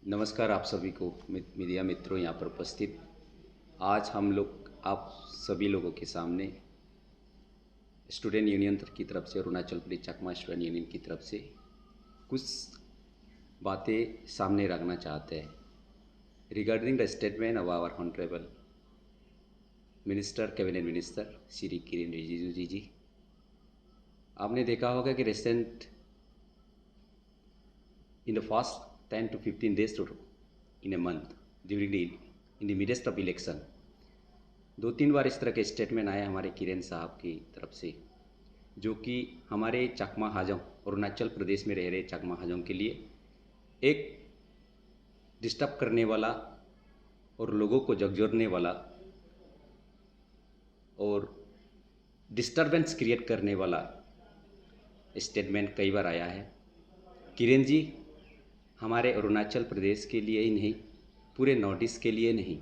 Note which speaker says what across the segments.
Speaker 1: नमस्कार आप सभी को मीडिया मित्रों यहाँ पर उपस्थित। आज हम लोग आप सभी लोगों के सामने स्टूडेंट यूनियन की तरफ से अरुणाचल प्रदेश चकमा स्टूडेंट यूनियन की तरफ से कुछ बातें सामने रखना चाहते हैं regarding the statement of our honourable minister cabinet minister Shri Kiren Rijiju ji. आपने देखा होगा कि recent in the first 10 to 15 days to in a month during the in the midst of election दो तीन बार इस तरह के स्टेटमेंट आए हमारे किरेन साहब की तरफ से, जो कि हमारे चकमा हाजोंग अरुणाचल प्रदेश में रह रहे चकमा हाजोंग के लिए एक डिस्टर्ब करने वाला और लोगों को झकझोरने वाला और डिस्टर्बेंस क्रिएट करने वाला स्टेटमेंट कई बार आया है। किरेन जी हमारे अरुणाचल प्रदेश के लिए ही नहीं, पूरे नॉर्थ ईस्ट के लिए नहीं,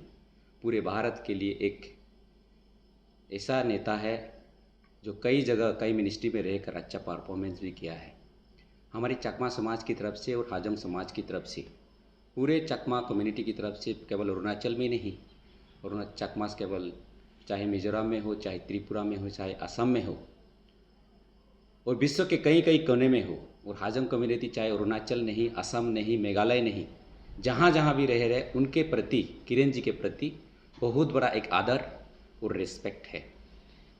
Speaker 1: पूरे भारत के लिए एक ऐसा नेता है जो कई जगह कई मिनिस्ट्री में रहकर अच्छा परफॉर्मेंस भी किया है। हमारी चकमा समाज की तरफ से और हाजोंग समाज की तरफ से, पूरे चकमा कम्युनिटी की तरफ से, केवल अरुणाचल में नहीं, चकमा केवल चाहे मिजोरम में हो, चाहे त्रिपुरा में हो, चाहे असम में हो और विश्व के कई कई कोने में हो, और हाजोंग कम्युनिटी चाहे अरुणाचल नहीं, असम नहीं, मेघालय नहीं, जहाँ जहाँ भी रह रहे उनके प्रति, किरेन जी के प्रति बहुत बड़ा एक आदर और रिस्पेक्ट है।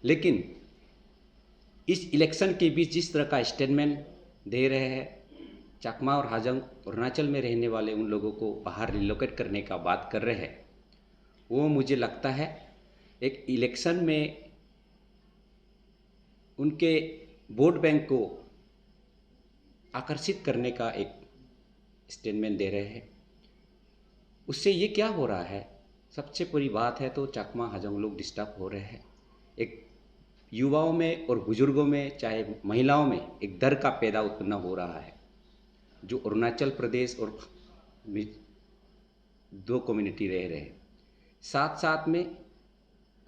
Speaker 1: लेकिन इस इलेक्शन के बीच जिस तरह का स्टेटमेंट दे रहे हैं, चकमा और हाजोंग अरुणाचल में रहने वाले उन लोगों को बाहर रिलोकेट करने का बात कर रहे हैं, वो मुझे लगता है एक इलेक्शन में उनके वोट बैंक को आकर्षित करने का एक स्टेटमेंट दे रहे हैं। उससे ये क्या हो रहा है, सबसे बड़ी बात है तो चकमा हाजोंग लोग डिस्टर्ब हो रहे हैं। एक युवाओं में और बुजुर्गों में, चाहे महिलाओं में, एक डर का पैदा उत्पन्न हो रहा है, जो अरुणाचल प्रदेश और दो कम्युनिटी रह रहे हैं। साथ साथ में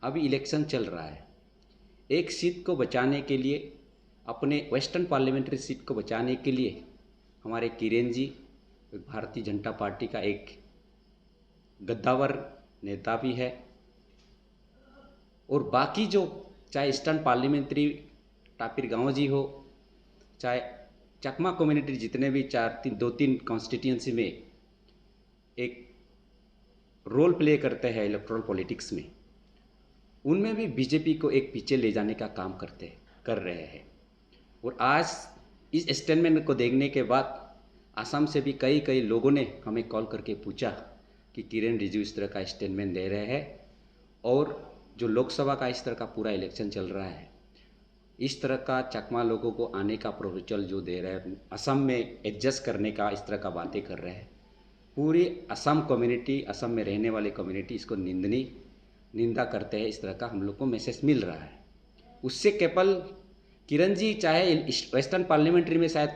Speaker 1: अभी इलेक्शन चल रहा है, एक सीट को बचाने के लिए, अपने वेस्टर्न पार्लियामेंट्री सीट को बचाने के लिए हमारे किरेन जी भारतीय जनता पार्टी का एक गद्दावर नेता भी है, और बाकी जो चाहे ईस्टर्न पार्लियामेंट्री टापिर गांव जी हो, चाहे चकमा कम्युनिटी जितने भी दो तीन कॉन्स्टिट्यूंसी में एक रोल प्ले करते हैं इलेक्टोरल पॉलिटिक्स में, उनमें भी बीजेपी को एक पीछे ले जाने का काम कर रहे हैं। और आज इस स्टेटमेंट को देखने के बाद असम से भी कई लोगों ने हमें कॉल करके पूछा कि किरेन रिजिजू इस तरह का स्टेटमेंट दे रहे हैं, और जो लोकसभा का इस तरह का पूरा इलेक्शन चल रहा है, इस तरह का चकमा लोगों को आने का प्रोपोजल जो दे रहे हैं, असम में एडजस्ट करने का इस तरह का बातें कर रहे हैं, पूरी असम कम्युनिटी, असम में रहने वाले कम्युनिटी इसको निंदा करते हैं। इस तरह का हम लोग को मैसेज मिल रहा है। उससे केवल किरण जी, चाहे वेस्टर्न पार्लियामेंट्री में शायद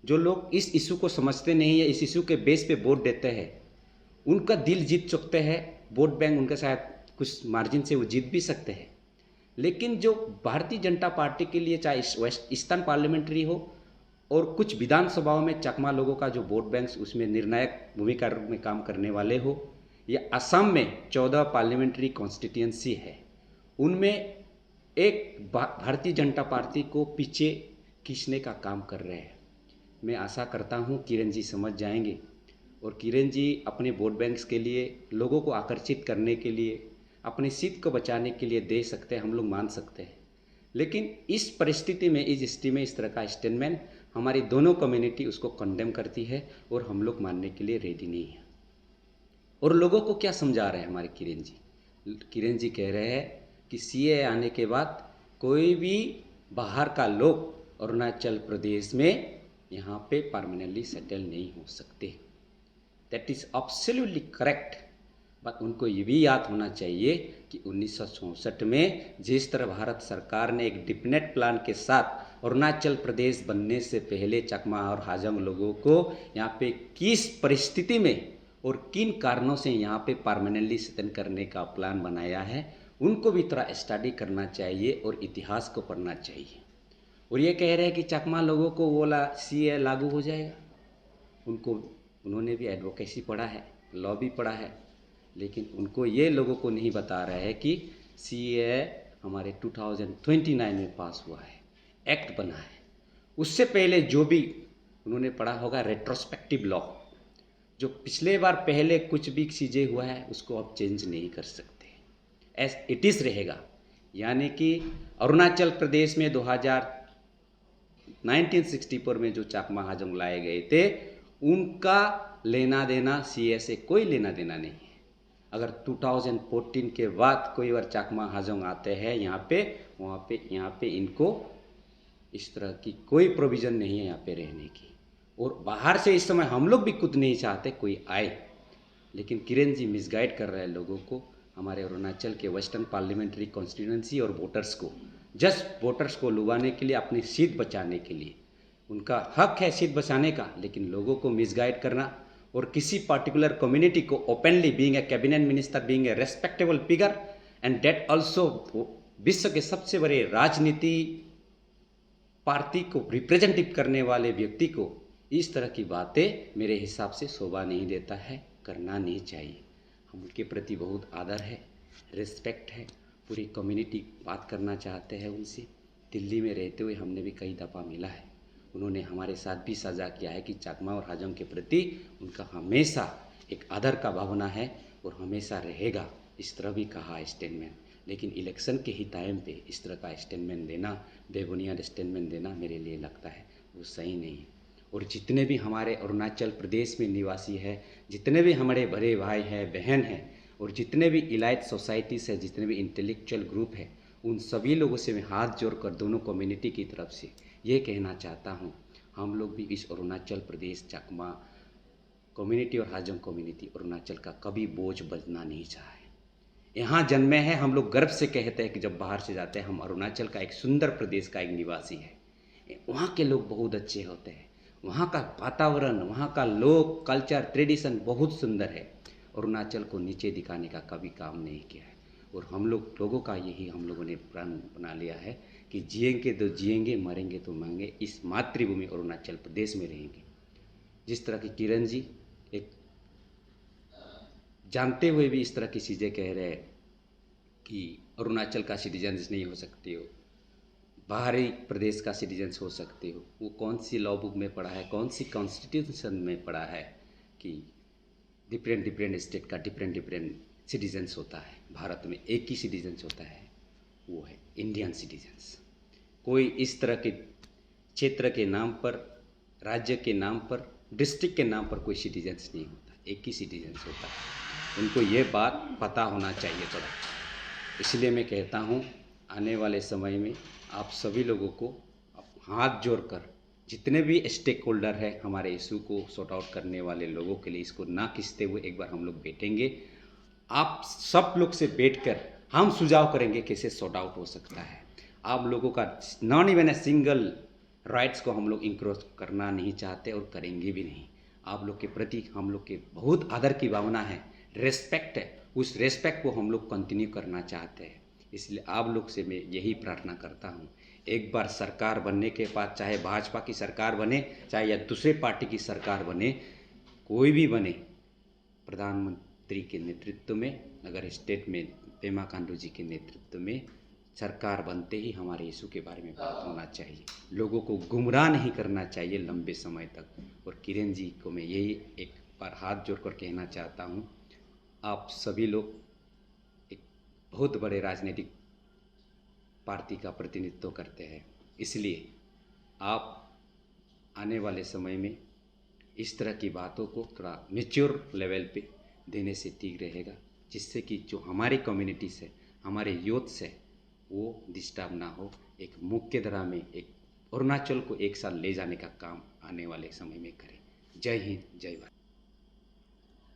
Speaker 1: जो लोग इस इशू को समझते नहीं है, इस इशू के बेस पे वोट देते हैं, उनका दिल जीत सकते हैं, वोट बैंक उनका शायद कुछ मार्जिन से वो जीत भी सकते हैं। लेकिन जो भारतीय जनता पार्टी के लिए, चाहे ईस्टर्न पार्लियामेंट्री हो और कुछ विधानसभाओं में चकमा लोगों का जो वोट बैंक उसमें निर्णायक भूमिका में काम करने वाले हो, या असम में 14 पार्लियामेंट्री कॉन्स्टिट्यूंसी है, उनमें एक भारतीय जनता पार्टी को पीछे खींचने का काम कर रहे हैं। मैं आशा करता हूं किरेन जी समझ जाएंगे, और किरेन जी अपने वोट बैंक्स के लिए, लोगों को आकर्षित करने के लिए, अपनी सीट को बचाने के लिए दे सकते हैं, हम लोग मान सकते हैं। लेकिन इस परिस्थिति में, इस स्थिति में इस तरह का स्टेटमेंट हमारी दोनों कम्युनिटी उसको कंडेम करती है, और हम लोग मानने के लिए रेडी नहीं है। और लोगों को क्या समझा रहे हैं हमारे किरेन जी? किरेन जी कह रहे हैं कि सीए आने के बाद कोई भी बाहर का लोग अरुणाचल प्रदेश में यहाँ पे परमानेंटली सेटल नहीं हो सकते। That is absolutely correct. But उनको ये भी याद होना चाहिए कि 1964 में जिस तरह भारत सरकार ने एक डिफिनेट प्लान के साथ अरुणाचल प्रदेश बनने से पहले चकमा और हाजोंग लोगों को यहाँ पे किस परिस्थिति में और किन कारणों से यहाँ पे परमानेंटली सेटल करने का प्लान बनाया है, उनको भी थोड़ा स्टडी करना चाहिए और इतिहास को पढ़ना चाहिए। और ये कह रहे हैं कि चकमा लोगों को वो सीए लागू हो जाएगा, उनको उन्होंने भी एडवोकेसी पढ़ा है, लॉ भी पढ़ा है, लेकिन उनको ये लोगों को नहीं बता रहा है कि CAA हमारे 2029 में पास हुआ है, एक्ट बना है। उससे पहले जो भी उन्होंने पढ़ा होगा रेट्रोस्पेक्टिव लॉ, जो पिछले बार पहले कुछ भी चीज़ें हुआ है उसको आप चेंज नहीं कर सकते, एज इट इज़ रहेगा। यानी कि अरुणाचल प्रदेश में 1964 में जो चाकमा हाजोंग लाए गए थे, उनका लेना देना CAA से कोई लेना देना नहीं है। अगर 2014 के बाद कोई बार चाकमा हाजोंग आते हैं यहाँ पे, वहाँ पे इनको इस तरह की कोई प्रोविज़न नहीं है यहाँ पे रहने की। और बाहर से इस समय हम लोग भी खुद नहीं चाहते कोई आए, लेकिन किरण जी मिसगाइड कर रहे हैं लोगों को, हमारे अरुणाचल के वेस्टर्न पार्लियामेंट्री कॉन्स्टिट्यूंसी और वोटर्स को, जस्ट वोटर्स को लुभाने के लिए, अपनी सीट बचाने के लिए। उनका हक है सीट बचाने का, लेकिन लोगों को मिसगाइड करना और किसी पार्टिकुलर कम्युनिटी को openly, being a cabinet minister, being a respectable figure, and that also विश्व के सबसे बड़े राजनीति पार्टी को रिप्रेजेंटेटिव करने वाले व्यक्ति को इस तरह की बातें मेरे हिसाब से शोभा नहीं देता है, करना नहीं चाहिए। हम उनके प्रति बहुत आदर है, रिस्पेक्ट है, पूरी कम्युनिटी बात करना चाहते हैं उनसे। दिल्ली में रहते हुए हमने भी कई दफ़ा मिला है, उन्होंने हमारे साथ भी साझा किया है कि चाकमा और हाजोंग के प्रति उनका हमेशा एक आदर का भावना है और हमेशा रहेगा, इस तरह भी कहा है स्टेटमेंट। लेकिन इलेक्शन के ही टाइम पे इस तरह का स्टेटमेंट देना, बेबुनियाद स्टेटमेंट देना मेरे लिए लगता है वो सही नहीं है। और जितने भी हमारे अरुणाचल प्रदेश में निवासी है, जितने भी हमारे बड़े भाई हैं, बहन हैं, और जितने भी इलाइट सोसाइटीज़ है, जितने भी इंटेलेक्चुअल ग्रुप है, उन सभी लोगों से मैं हाथ जोड़कर दोनों कम्युनिटी की तरफ से ये कहना चाहता हूँ, हम लोग भी इस अरुणाचल प्रदेश चाकमा कम्युनिटी और हाजोंग कम्युनिटी अरुणाचल का कभी बोझ बनना नहीं चाहे। यहाँ जन्मे हैं, हम लोग गर्व से कहते हैं कि जब बाहर से जाते हैं हम अरुणाचल का एक सुंदर प्रदेश का एक निवासी है। वहाँ के लोग बहुत अच्छे होते हैं, वहाँ का वातावरण, वहाँ का लोग, कल्चर, ट्रेडिशन बहुत सुंदर है। अरुणाचल को नीचे दिखाने का कभी काम नहीं किया है, और हम लोगों का यही हम लोगों ने प्रण बना लिया है कि जिएंगे तो जिएंगे, मरेंगे तो मरेंगे, इस मातृभूमि अरुणाचल प्रदेश में रहेंगे। जिस तरह की किरण जी एक जानते हुए भी इस तरह की चीज़ें कह रहे हैं कि अरुणाचल का सिटीजन्स नहीं हो सकते हो, बाहरी प्रदेश का सिटीजन्स हो सकते हो, वो कौन सी लॉ बुक में पढ़ा है, कौन सी कॉन्स्टिट्यूशन में पढ़ा है कि डिफरेंट स्टेट का डिफरेंट सिटीजन्स होता है। भारत में एक ही सिटीजन्स होता है, वो है इंडियन सिटीजन्स। कोई इस तरह के क्षेत्र के नाम पर, राज्य के नाम पर, डिस्ट्रिक्ट के नाम पर कोई सिटीजन्स नहीं होता, एक ही सिटीजन्स होता है। उनको ये बात पता होना चाहिए थोड़ा। इसलिए मैं कहता हूँ आने वाले समय में आप सभी लोगों को हाथ जोड़कर, जितने भी स्टेक होल्डर है हमारे इशू को सॉर्ट आउट करने वाले लोगों के लिए, इसको ना खींचते हुए एक बार हम लोग बैठेंगे, आप सब लोग से बैठकर हम सुझाव करेंगे कैसे सॉर्ट आउट हो सकता है। आप लोगों का non even a single rights को हम लोग इंक्रोच करना नहीं चाहते और करेंगे भी नहीं। आप लोग के प्रति हम लोग के बहुत आदर की भावना है, रेस्पेक्ट है, उस रेस्पेक्ट को हम लोग कंटिन्यू करना चाहते हैं। इसलिए आप लोग से मैं यही प्रार्थना करता हूँ, एक बार सरकार बनने के बाद, चाहे भाजपा की सरकार बने, चाहे या दूसरे पार्टी की सरकार बने, कोई भी बने, प्रधानमंत्री के नेतृत्व में, अगर स्टेट में पेमा खांडू जी के नेतृत्व में सरकार बनते ही हमारे इशू के बारे में बात होना चाहिए, लोगों को गुमराह नहीं करना चाहिए लंबे समय तक। और किरण जी को मैं यही एक बार हाथ जोड़कर कहना चाहता हूँ, आप सभी लोग एक बहुत बड़े राजनीतिक पार्टी का प्रतिनिधित्व करते हैं, इसलिए आप आने वाले समय में इस तरह की बातों को थोड़ा मैच्योर लेवल पे देने से ठीक रहेगा, जिससे कि जो हमारी कम्युनिटीज़ है, हमारे यूथ्स है, वो डिस्टर्ब ना हो। एक मुख्य धारा में एक अरुणाचल को एक साथ ले जाने का काम आने वाले समय में करें। जय हिंद, जय भारत।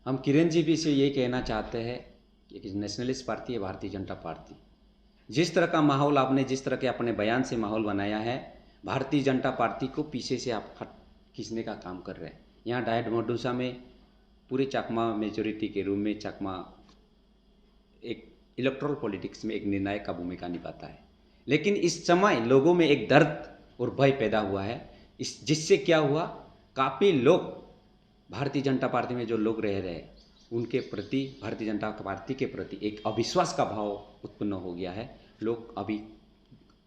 Speaker 1: हम किरण जी भी से ये कहना चाहते हैं कि नेशनलिस्ट पार्टी है भारतीय जनता पार्टी, जिस तरह का माहौल आपने, जिस तरह के अपने बयान से माहौल बनाया है, भारतीय जनता पार्टी को पीछे से आप खींचने का काम कर रहे हैं। यहाँ डायट मोडूसा में पूरे चाकमा मेजोरिटी के रूम में चाकमा एक इलेक्ट्रल पॉलिटिक्स में एक निर्णायक का भूमिका निभाता है, लेकिन इस समय लोगों में एक दर्द और भय पैदा हुआ है, जिससे क्या हुआ, काफ़ी लोग भारतीय जनता पार्टी में जो लोग रह रहे हैं उनके प्रति, भारतीय जनता पार्टी के प्रति एक अविश्वास का भाव उत्पन्न हो गया है। लोग अभी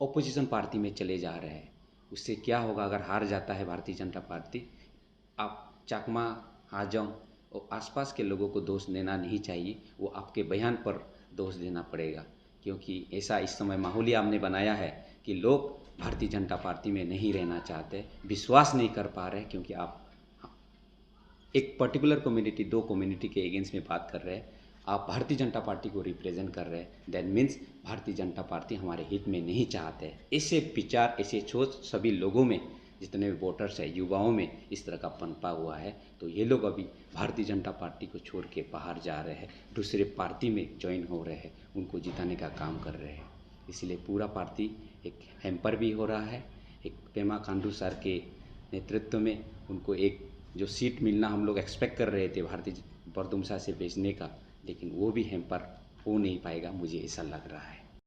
Speaker 1: ऑपोजिशन पार्टी में चले जा रहे हैं। उससे क्या होगा अगर हार जाता है भारतीय जनता पार्टी? आप चकमा, हाजोंग और आसपास के लोगों को दोष देना नहीं चाहिए, वो आपके बयान पर दोष देना पड़ेगा, क्योंकि ऐसा इस समय माहौल आपने बनाया है कि लोग भारतीय जनता पार्टी में नहीं रहना चाहते, विश्वास नहीं कर पा रहे, क्योंकि आप एक पर्टिकुलर कम्युनिटी, दो कम्युनिटी के अगेंस्ट में बात कर रहे हैं। आप भारतीय जनता पार्टी को रिप्रेजेंट कर रहे हैं, that means Bharatiya Janata party हमारे हित में नहीं चाहते। ऐसे विचार, ऐसे सोच सभी लोगों में, जितने भी वोटर्स हैं, युवाओं में इस तरह का पनपा हुआ है। तो ये लोग अभी भारतीय जनता पार्टी को छोड़ के बाहर जा रहे हैं, दूसरे पार्टी में ज्वाइन हो रहे हैं, उनको जिताने का काम कर रहे हैं। इसलिए पूरा पार्टी एक हैम्पर भी हो रहा है। एक पेमा खांडू सर के नेतृत्व में उनको एक जो सीट मिलना हम लोग एक्सपेक्ट कर रहे थे भारतीय बरदुमसा से बेचने का, लेकिन वो भी हैम्पर हो नहीं पाएगा, मुझे ऐसा लग रहा है।